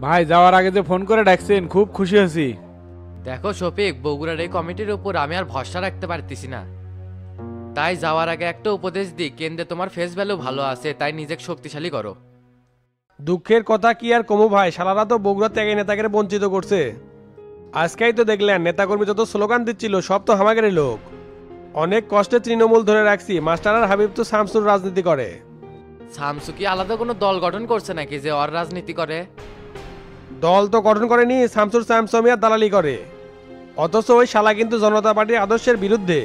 ভাই যাওয়ার আগে যে ফোন করে ডাকছেন খুব খুশি হয়েছি। দেখো শফিক, বগুড়ার এই কমিটির উপর আমি আর ভরসা রাখতে পারতেছি না। তাই যাওয়ার আগে একটা উপদেশ দিই, কেন্দ্রে তোমার ফেস ভ্যালু ভালো আছে, তাই নিজেকে শক্তিশালী করো। দুঃখের কথা কি আর কমু ভাই, সারারা তো বগুড়া ত্যাগী নেতাকে বঞ্চিত করছে। আজকেই তো দেখলেন নেতাকর্মী যত স্লোগান দিচ্ছিল সব তো হামাগারি লোক। অনেক কষ্টে তৃণমূল ধরে রাখছি, মাস্টার আর হাবিব তো শামসুর রাজনীতি করে। শামসু কি আলাদা কোনো দল গঠন করছে নাকি যে ওর রাজনীতি করে? দল তো গঠন করেনি, শামসুর স্যামসমিয়া দালালি করে। অথচ ওই শালা কিন্তু জনতা পার্টির আদর্শের বিরুদ্ধে।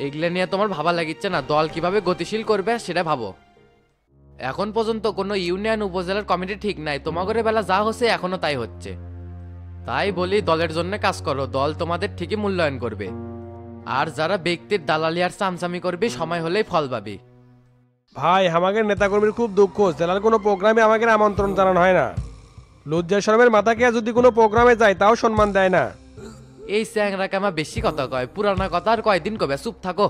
এগুলো নিয়ে তোমার ভাবা লাগিচ্ছে না? দল কিভাবে গতিশীল করবে সেটা ভাবো। এখন পর্যন্ত কোনো ইউনিয়ন উপজেলার কমিটি ঠিক নাই, তোমাদের বেলা যা হচ্ছে এখনো তাই হচ্ছে। তাই বলি দলের জন্য কাজ করো, দল তোমাদের ঠিকই মূল্যায়ন করবে। আর যারা ব্যক্তির দালালি আর চামচামি করবে সময় হলেই ফল পাবি। ভাই আমাদের নেতাকর্মীর খুব দুঃখ, জেলার কোনো প্রোগ্রামে আমাদের আমন্ত্রণ জানানো হয় না। লজ্জা শরমের মাথা খেয়ে যদি কোনো প্রোগ্রামে যায় তাও সম্মান দেয় না। এই চ্যাংরা কামা বেশি কথা কয়, পুরানা কথা আর কয়দিন কবে, চুপ থাকো।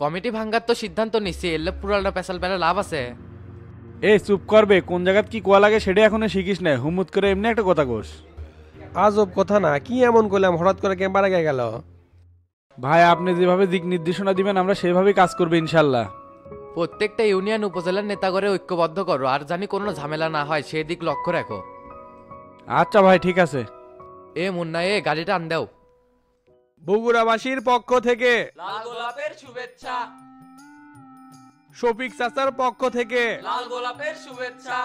কমিটি ভাঙ্গার তো সিদ্ধান্ত নিচ্ছি, এলে পুরানা পেশাল বেলা লাভ আছে? এই চুপ করবে, কোন জায়গাত কি কোয়া লাগে সেটা এখনো শিখিস না, হুমুত করে এমনি একটা কথা কোস। আজব কথা না, কি এমন করলাম হঠাৎ করে ক্যাম্পারে গিয়ে গেল? ভাই আপনি যেভাবে দিক নির্দেশনা দিবেন আমরা সেভাবেই কাজ করবো ইনশাল্লাহ। প্রত্যেকটা ইউনিয়ন উপজেলার নেতা করে ঐক্যবদ্ধ করো, আর জানি কোনো ঝামেলা না হয় সেদিক লক্ষ্য রাখো। আচ্ছা ভাই ঠিক আছে। এ মুন্না, এ গাড়িটা আন দাও। বগুড়াবাসীর পক্ষ থেকে লাল গোলাপের শুভেচ্ছা, শফিক চাচার পক্ষ থেকে লাল গোলাপের শুভেচ্ছা।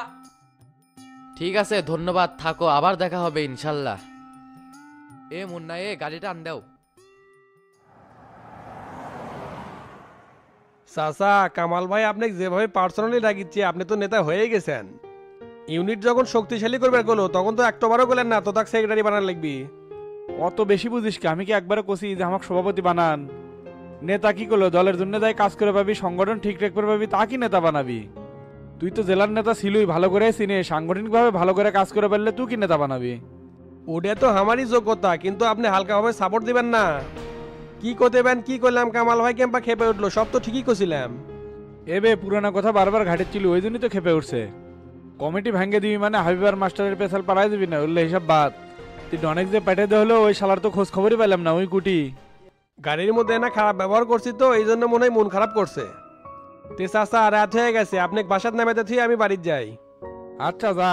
ঠিক আছে, ধন্যবাদ, থাকো, আবার দেখা হবে ইনশাল্লাহ। এ মুন্না, এ গাড়িটা আন দাও। চাচা কামাল ভাই আপনাকে যেভাবে পার্সোনালি ডাকিচ্ছে, আপনি তো নেতা হয়ে গেছেন। ইউনিট যখন শক্তিশালী করবে গেলো তখন তো একটাবারও গেলেন না তো তাকে সেক্রেটারি বানান লিখবি। অত বেশি বুঝিস কি? আমি কি একবারে কষি যে আমাকে সভাপতি বানান? নেতা কি করলো? দলের জন্য যাই কাজ করে পাবি, সংগঠন ঠিক রাখতে পাবি, তা কি নেতা বানাবি? তুই তো জেলার নেতা ছিলই, ভালো করে চিনে, সাংগঠনিকভাবে ভালো করে কাজ করে পারলে তুই কি নেতা বানাবি? ওটা তো আমারই যোগ্যতা, কিন্তু আপনি হালকাভাবে সাপোর্ট দিবেন না। কি করতে বেন কি করলাম কামাল ভাই ক্যাম্পা খেপে উঠলো, সব তো ঠিকই করছিলাম। এবে পুরানা কথা বারবার ঘাটেছিল, ওই জন্যই তো খেপে উঠছে। কমিটি ভাঙ্গে দিবি মানে হাবিবার মাস্টারের পেশাল পাড়ায় দিবি না, উল্লে হিসাব বাদ। তুই অনেক যে পেটে দে হলো, ওই শালার তো খোঁজ খবরই পেলাম না, ওই কুটি। গাড়ির মধ্যে না খারাপ ব্যবহার করছি তো এই জন্য মনে হয় মন খারাপ করছে। তে চাচা রাত হয়ে গেছে, আপনি বাসার নামে থুই আমি বাড়ির যাই। আচ্ছা যা।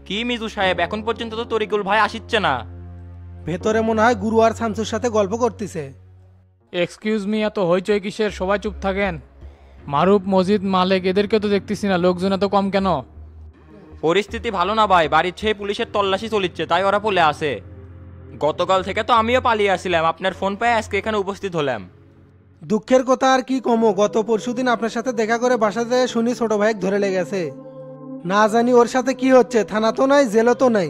কি মিজু সাহেব, এখন পর্যন্ত তো তরিকুল ভাই আসিচ্ছে না। ভেতরে মনে হয় গুরু আর শামসুর সাথে গল্প করতেছে। এক্সকিউজ মি, এত হইচই কিসের? সবাই চুপ থাকেন। মারুফ, মজিদ, মালেক এদেরকে তো দেখতেছি না, লোকজন এত কম কেন? পরিস্থিতি ভালো না ভাই, বাড়ির ছেয়ে পুলিশের তল্লাশি চলিচ্ছে তাই ওরা পলে আসে। গতকাল থেকে তো আমিও পালিয়ে আসছিলাম, আপনার ফোন পেয়ে আজকে এখানে উপস্থিত হলাম। দুঃখের কথা আর কি কমো, গত পরশুদিন আপনার সাথে দেখা করে বাসাতে শুনি ছোট ভাইক ধরে লেগেছে। না জানি ওর সাথে কি হচ্ছে, থানা তো নাই, জেলও তো নাই।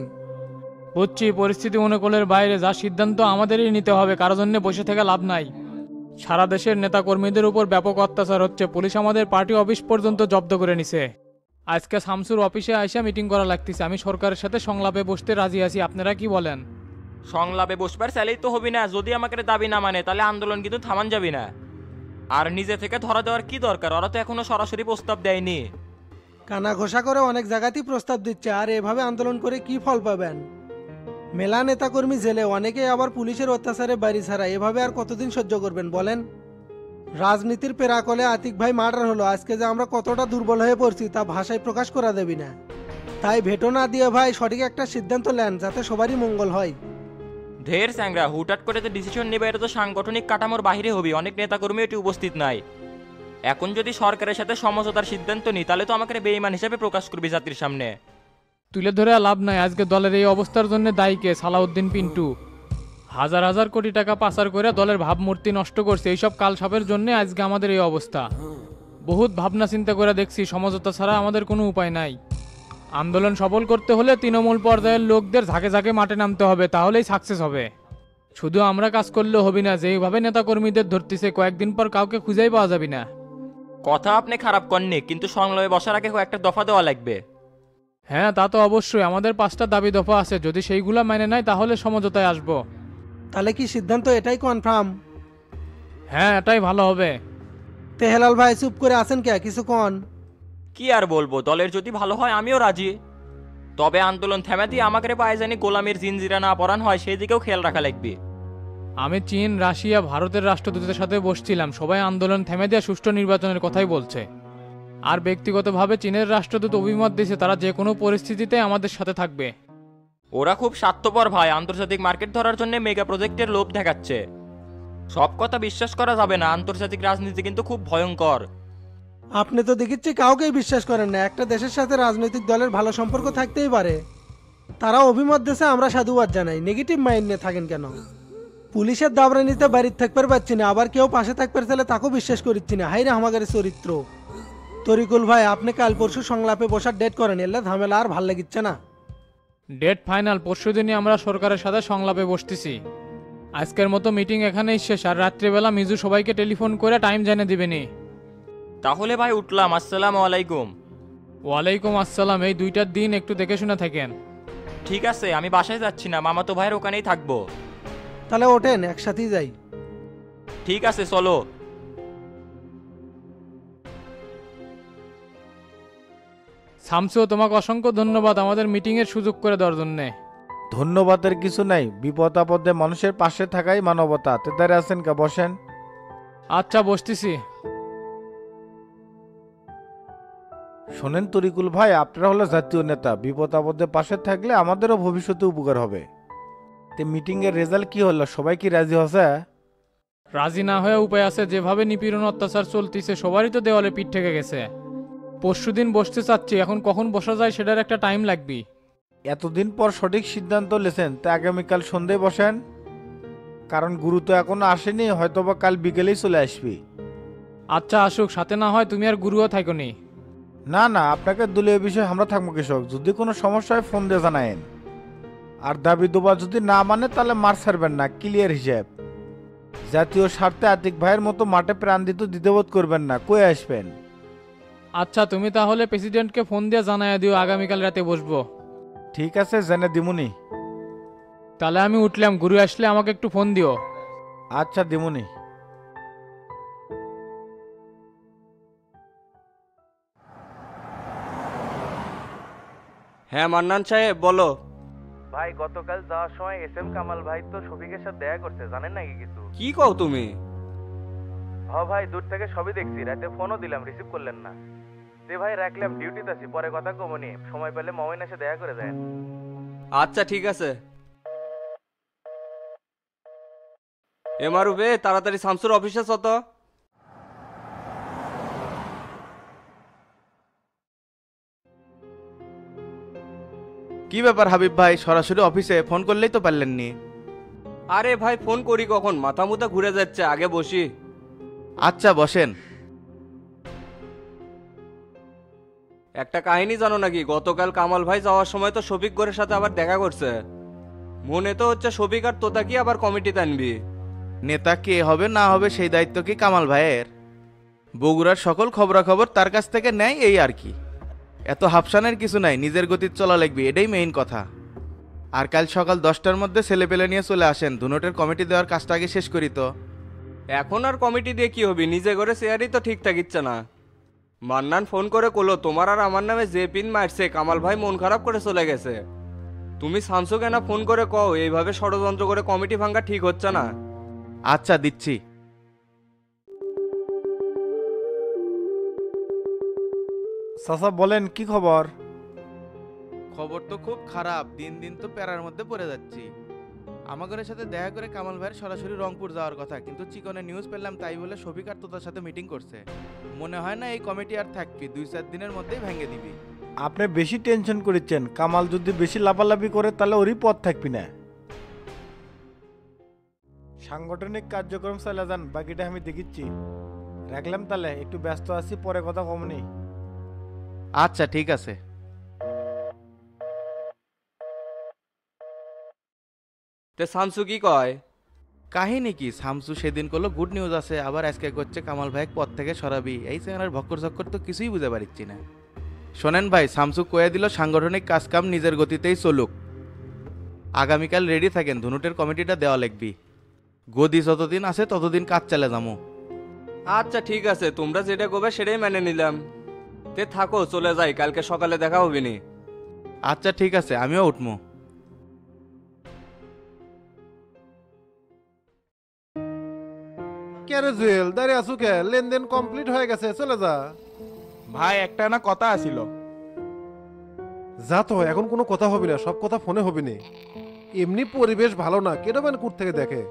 বুঝছি পরিস্থিতি অনুকূলের বাইরে, যা সিদ্ধান্ত আমাদেরই নিতে হবে, কারোর জন্য বসে থেকে লাভ নাই। সারা দেশের নেতা কর্মীদের উপর ব্যাপক অত্যাচার হচ্ছে, পুলিশ আমাদের পার্টি অফিস পর্যন্ত জব্দ করে নিছে। আজকে শামসুর অফিসে আইসা মিটিং করা লাগতেছে, আমি সরকারের সাথে সংলাপে বসতে রাজি আছি, আপনারা কি বলেন? সংলাপে বসবার চাইলেই তো হবি না, যদি আমাকে দাবি না মানে তাহলে আন্দোলন কিন্তু থামান যাবি না। আর নিজে থেকে ধরা দেওয়ার কি দরকার, ওরা তো এখনো সরাসরি প্রস্তাব দেয়নি। কানা ঘোষা করে অনেক জায়গাতেই প্রস্তাব দিচ্ছে, আর এভাবে আন্দোলন করে কি ফল পাবেন? মেলা নেতাকর্মী জেলে, অনেকে আবার পুলিশের অত্যাচারে বাড়ি ছাড়া, এভাবে আর কতদিন সহ্য করবেন বলেন? রাজনীতির পেরাকলে আতিক ভাই মার্ডার হলো, আজকে যে আমরা কতটা দুর্বল হয়ে পড়ছি তা ভাষায় প্রকাশ করা দেবি না। তাই ভেটো না দিয়ে ভাই সঠিক একটা সিদ্ধান্ত নেন, যাতে সবারই মঙ্গল হয়। ঢের স্যাংরা, হুটহাট করে যে ডিসিশন নেবে এটা তো সাংগঠনিক কাঠামোর বাহিরে হবি, অনেক নেতাকর্মী এটি উপস্থিত নাই। এখন যদি সরকারের সাথে সমঝোতার সিদ্ধান্ত নিই তাহলে তো আমাকে বেঈমান হিসেবে প্রকাশ করবি জাতির সামনে। তুলে ধরে লাভ নাই, আজকে দলের এই অবস্থার জন্য দায়ী কে? সালাউদ্দিন পিন্টু হাজার হাজার কোটি টাকা পাচার করে দলের ভাবমূর্তি নষ্ট করছে, এইসব কালসাপের জন্য আজকে আমাদের এই অবস্থা। বহুত ভাবনা চিন্তা করে দেখছি, সমঝোতা ছাড়া আমাদের কোনো উপায় নাই। আন্দোলন সফল করতে হলে তৃণমূল পর্যায়ের লোকদের ঝাঁকে ঝাঁকে মাঠে নামতে হবে, তাহলেই সাকসেস হবে। শুধু আমরা কাজ করলে হবি না, যেইভাবে নেতাকর্মীদের ধরতেছে কয়েকদিন পর কাউকে খুঁজেই পাওয়া যাবে না। কথা আপনি খারাপ করেননি, কিন্তু সংলাপে বসার আগে একটা দফা দেওয়া লাগবে। হ্যাঁ তা তো অবশ্যই, আমাদের 5টা দাবি দফা আছে, যদি সেইগুলা মেনে নেয় তাহলে সমঝোতায় আসবো। তাহলে কি সিদ্ধান্ত এটাই কনফার্ম? হ্যাঁ, এটাই ভালো হবে। তে হেলাল ভাই চুপ করে আছেন কে, কিছু কন? কি আর বলবো, দলের যদি ভালো হয় আমিও রাজি। তবে আন্দোলন থেমে দিয়ে আমাকে পায়ে জানি গোলামের জিনজিরা না পরান হয় সেই দিকেও খেয়াল রাখা লাগবে। আমি চীন, রাশিয়া, ভারতের রাষ্ট্রদূতের সাথে বসছিলাম, সবাই আন্দোলন থেমে দিয়ে সুষ্ঠু নির্বাচনের কথাই বলছে। আর ব্যক্তিগতভাবে চীনের রাষ্ট্রদূত অভিমত দিয়েছে তারা যে কোনো পরিস্থিতিতে আমাদের সাথে থাকবে। ওরা খুব স্বার্থপর ভাই, আন্তর্জাতিক মার্কেট ধরার জন্য মেগা প্রজেক্টের লোভ দেখাচ্ছে। সব কথা বিশ্বাস করা যাবে না, আন্তর্জাতিক রাজনীতি কিন্তু খুব ভয়ঙ্কর। আপনি তো দেখিচ্ছি কাউকেই বিশ্বাস করেন না। একটা দেশের সাথে রাজনৈতিক দলের ভালো সম্পর্ক থাকতেই পারে। তারা অভিমত দেশে আমরা সাধুবাদ জানাই, নেগেটিভ মাইন্ড নিয়ে থাকেন কেন? পুলিশের দাবরানিতে বাড়ির থাকতে পারছি না, আবার কেউ পাশে থাকতে চাইলে তাকেও বিশ্বাস করিচ্ছি না। হাইরে আমাদের চরিত্র। তরিকুল ভাই, আপনি কাল পরশু সংলাপে বসার ডেট করেন, এলে ঝামেলা আর ভাল লাগিচ্ছে না। ডেট ফাইনাল, পরশুদিনই আমরা সরকারের সাথে সংলাপে বসতেছি। আজকের মতো মিটিং এখানেই শেষ, আর রাত্রিবেলা মিজু সবাইকে টেলিফোন করে টাইম জানিয়ে দিবেনি। তাহলে ভাই উঠলাম, আসসালামু আলাইকুম। ওয়ালাইকুম আসসালাম। এই 2টা দিন একটু দেখে শুনে থাকেন। ঠিক আছে, আমি বাসায় যাচ্ছি না, মামাতো ভাইয়ের ওখানেই থাকবো। তাহলে ওঠেন, একসাথেই যাই। ঠিক আছে, চলো। শামসু, তোমাকে অসংখ্য ধন্যবাদ আমাদের মিটিংয়ের সুযোগ করে দেওয়ার জন্যে। ধন্যবাদের কিছু নাই, বিপদ আপদে মানুষের পাশে থাকাই মানবতা। তেদারে আছেন কা, বসেন। আচ্ছা, বসতেছি। শোনেন তরিকুল ভাই, আপনারা হলো জাতীয় নেতা, বিপদ আপদে পাশে থাকলে আমাদেরও ভবিষ্যতে উপকার হবে। তে মিটিং এর রেজাল্ট কি হলো, সবাই কি রাজি হচ্ছে? রাজি না হয়ে উপায় আছে, যেভাবে নিপীড়ন অত্যাচার চলতিছে সবারই তো দেওয়ালে পিঠ থেকে গেছে। পরশুদিন বসতে চাচ্ছি, এখন কখন বসা যায় সেটার একটা টাইম লাগবে। এতদিন পর সঠিক সিদ্ধান্ত লেছেন, তা আগামীকাল সন্ধ্যায় বসেন। কারণ গুরু তো এখনো আসেনি, হয়তোবা কাল বিকেলেই চলে আসবি। আচ্ছা আসুক, সাথে না হয় তুমি আর গুরুও থাকোনি। না না, আপনাকে দলীয় বিষয় আমরা থাকবো কৃষক, যদি কোনো সমস্যা হয় ফোন দিয়ে জানায়েন। আর দাবি দুবা যদি না মানে তাহলে মার ছাড়বেন না, ক্লিয়ার হিসাব। জাতীয় স্বার্থে আতিক ভাইয়ের মতো মাঠে প্রাণ দিতে দ্বিধাবোধ করবেন না, কই আসবেন। আচ্ছা, তুমি তাহলে প্রেসিডেন্টকে ফোন দিয়ে জানাইয়া দিও আগামীকাল রাতে বসবো। ঠিক আছে, জেনে দিমুনি। তাহলে আমি উঠলাম, গুরু আসলে আমাকে একটু ফোন দিও। আচ্ছা দিমুনি। হ্যাঁ মান্নান সাহেব, বলো। ভাই, গতকাল যাওয়ার সময় এসএম কামাল ভাই তো শফিকের সাথে দেখা করছে, জানেন নাকি কিছু? কি কও তুমি? ভাই, দূর থেকে সবই দেখছি, রাতে ফোনও দিলাম, রিসিভ করলেন না। যে ভাই রাখলাম, ডিউটিতে আছি, পরে কথা কমনি, সময় পেলে মমিন এসে দেখা করে দেন। আচ্ছা ঠিক আছে। এমারুবে তাড়াতাড়ি শামসুর অফিসে চত। কি ব্যাপার হাবিব ভাই, সরাসরি অফিসে ফোন করলেই তো পারলেননি? আরে ভাই, ফোন করি কখন, মাথা মুথা ঘুরে যাচ্ছে, আগে বসি। আচ্ছা বসেন। একটা কাহিনী জানো নাকি? গতকাল কামাল ভাই যাওয়ার সময় তো শফিক গোরের সাথে আবার দেখা করছে। মনে তো হচ্ছে শফিক আর তোতা কি আবার কমিটিতে আনবি। নেতা কে হবে না হবে সেই দায়িত্ব কি কামাল ভাইয়ের? বগুড়ার সকল খবরাখবর তার কাছ থেকে নেয়, এই আর কি। এত হাফসানের কিছু নাই, নিজের গতির চলা লাগবে, এটাই মেইন কথা। আর কাল সকাল 10টার মধ্যে ছেলে পেলে নিয়ে চলে আসেন, ধুনোটের কমিটি দেওয়ার কাজটা আগে শেষ করি তো। এখন আর কমিটি দিয়ে কি হবে, নিজে করে চেয়ারই তো ঠিক থাকিচ্ছে না। মান্নান ফোন করে কলো তোমার আর আমার নামে যে পিন মারছে, কামাল ভাই মন খারাপ করে চলে গেছে। তুমি শামসু কেনা ফোন করে কও এইভাবে ষড়যন্ত্র করে কমিটি ভাঙ্গা ঠিক হচ্ছে না। আচ্ছা দিচ্ছি। চাচা বলেন, কি খবর? খবর তো খুব খারাপ, দিন দিন তো প্যারার মধ্যে পড়ে যাচ্ছি। আমাদের সাথে দেখা করে কামাল ভাইয়ের সরাসরি রংপুর যাওয়ার কথা, কিন্তু চিকনে নিউজ পেলাম তাই বলে শফিক আর তোতার সাথে মিটিং করছে। মনে হয় না এই কমিটি আর থাকবি, 2-4 দিনের মধ্যেই ভেঙে দিবি। আপনি বেশি টেনশন করেছেন, কামাল যদি বেশি লাফালাফি করে তাহলে ওরই পথ থাকবি না। সাংগঠনিক কার্যক্রম চালা যান, বাকিটা আমি দেখিচ্ছি। রাখলাম তাহলে, একটু ব্যস্ত আছি, পরে কথা কমনি। আচ্ছা ঠিক আছে। তে শামসু কি কয়? কাহিনী কি, শামসু সেদিন করলো গুড নিউজ আছে, আবার আজকে করছে কামাল ভাই পথ থেকে সরাবি। এই চ্যানেলের ভক্কর চক্কর তো কিছুই বুঝতে পারছি না। শোনেন ভাই, শামসু কয়ে দিল সাংগঠনিক কাজকাম নিজের গতিতেই চলুক। আগামীকাল রেডি থাকেন, ধনুটের কমিটিটা দেওয়া লাগবি। গদি যতদিন আছে ততদিন কাজ চালে যাবো। আচ্ছা ঠিক আছে, তোমরা যেটা করবে সেটাই মেনে নিলাম। তে থাকো, চলে যাই, কালকে সকালে দেখা হবে নি। আচ্ছা ঠিক আছে, আমিও উঠবো। কে রে জুয়েল, দাঁড়িয়ে আসু কে? লেনদেন কমপ্লিট হয়ে গেছে, চলে যা। ভাই একটা না কথা আছিল। যা তো, এখন কোনো কথা হবে না, সব কথা ফোনে হবে না। এমনি পরিবেশ ভালো না, কেডোবেন কুট থেকে দেখে।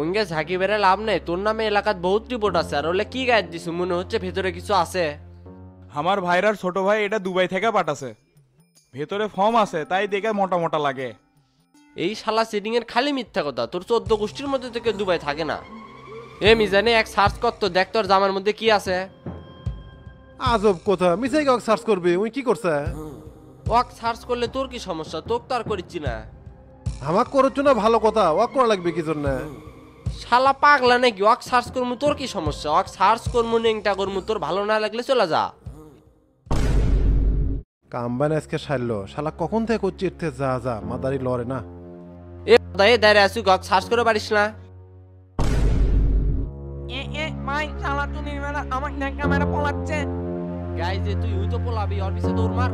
ওঙ্গে ঝাঁকি বেড়ে লাভ নেই, তোর নামে এলাকাত বহুত রিপোর্ট আছে, আর ওলে কি গায়ে দিছু, মনে হচ্ছে ভেতরে কিছু আছে। আমার ভাইরার ছোট ভাই এটা দুবাই থেকে পাঠাছে, ভেতরে ফর্ম আছে, তাই দেখে মোটা মোটা লাগে। এই শালা সিটিং এর খালি মিথ্যা কথা, তোর 14 গোষ্ঠীর মধ্যে থেকে দুবাই থাকে না। এ মিজানে এক সার্চ করতো, দেখ তোর জামার মধ্যে কি আছে। আজব কথা, মিসাই কাউকে সার্চ করবে, উই কি করছে? ওয়াক সার্চ করলে তোর কি সমস্যা, তোক তো আর করিচ্ছি না। আমাক করছো না ভালো কথা, ওয়াক করা লাগবে কি জন্য? শালা পাগলা নাকি, ওয়াক সার্চ করমু তোর কি সমস্যা? ওয়াক সার্চ করমু নেংটা করমু, তোর ভালো না লাগলে চলে যা। কামবান আজকে সারলো, শালা কখন থেকে করছি ইরতে, যা যা মাদারি লড়ে না। এ দাঁড়িয়ে দাঁড়িয়ে আসু, ওয়াক সার্চ করে পারিস না। গাই যে তুই তো পোলাবি, ওর পিছে দৌড় মার।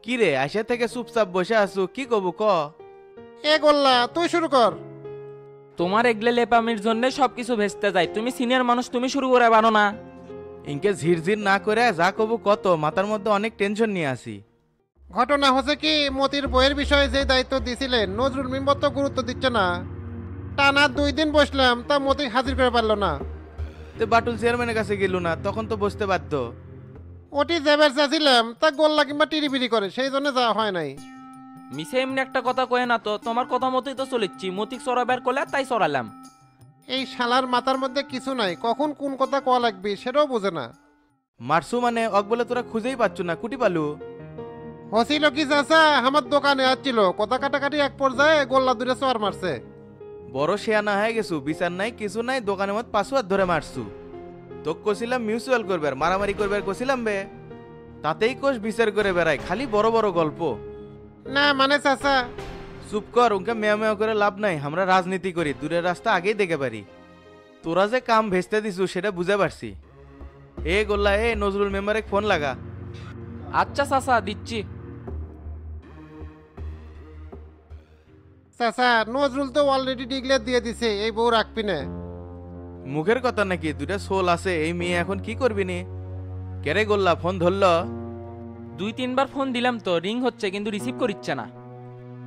কি রে, আইসা থেকে চুপচাপ বসে আছো, কি কবু ক? এ গোল্লা, তুই শুরু কর। তোমার এগলে লেপামির জন্য সবকিছু ভেস্তে যায়, তুমি সিনিয়র মানুষ, তুমি শুরু করে বানো না। ইনকে ঝিরঝির না করে যা কবু কত, মাথার মধ্যে অনেক টেনশন নিয়ে আসি। ঘটনা হচ্ছে কি, মতির বইয়ের বিষয়ে যে দায়িত্ব দিছিলেন নজরুল মেম্বার তো গুরুত্ব দিচ্ছে না। টানা 2 দিন বসলাম, তা মতি হাজির করে পারলো না। তো বাটুল চেয়ারম্যানের কাছে গেল না, তখন তো বসতে বাধ্য। ওটি যাবার চাচ্ছিলাম, তা গোল্লা কিংবা টিরিবিরি করে, সেই জন্য যাওয়া হয় নাই। মিসে এমনি একটা কথা কয়ে না তো, তোমার কথা মতোই তো চলেছি, মতিক চড়াবার কোলে তাই চড়ালাম। এই শালার মাথার মধ্যে কিছু নাই, কখন কোন কথা কওয়া লাগবে সেটাও বোঝে না। মারসু মানে অক বলে তোরা খুঁজেই পাচ্ছ না, কুটি পালু? হসিল কি চাচা আমার দোকানে আসছিল, কথা কাটাকাটি এক পর্যায়ে গোল্লা দূরে চর মারছে। বড় শেয়া না হয়ে গেছু, বিচার নাই কিছু নাই, দোকানের মধ্যে পাসওয়ার্ড ধরে মারছু। তোক কছিলাম মিউচুয়াল করবার, মারামারি করবার কছিলাম বে, তাতেই কোষ বিচার করে বেড়ায়, খালি বড় বড় গল্প। না মানে চাচা। চুপ কর, উনকে মেয়া মেয়া করে লাভ নাই, আমরা রাজনীতি করি, দূরের রাস্তা আগেই দেখে পারি। তোরা যে কাম ভেস্তে দিছু সেটা বুঝে পারছি। এ গোল্লা, এ নজরুল মেম্বারে ফোন লাগা। আচ্ছা চাচা, দিচ্ছি। চাচা নজরুল তো অলরেডি ডিক্লেয়ার দিয়ে দিছে, এই বউ রাখবি না। মুখের কথা নাকি, দুটা সোল আছে, এই মেয়ে এখন কি করবি নি? কেরে গোল্লা, ফোন ধরল? 2-3 বার ফোন দিলাম তো, রিং হচ্ছে কিন্তু রিসিভ করিচ্ছে না।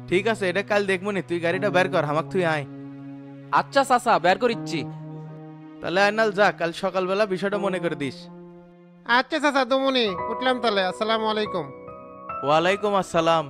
ঠিক আছে, এটা কাল দেখবো নি, তুই গাড়িটা বের কর, হামাক তুই আয়। আচ্ছা চাচা, বের করিচ্ছি। তাহলে আয়নাল যা, কাল সকালবেলা বিষয়টা মনে করে দিস। আচ্ছা চাচা, দমনি উঠলাম তাহলে, আসসালামু আলাইকুম। ওয়ালাইকুম আসসালাম।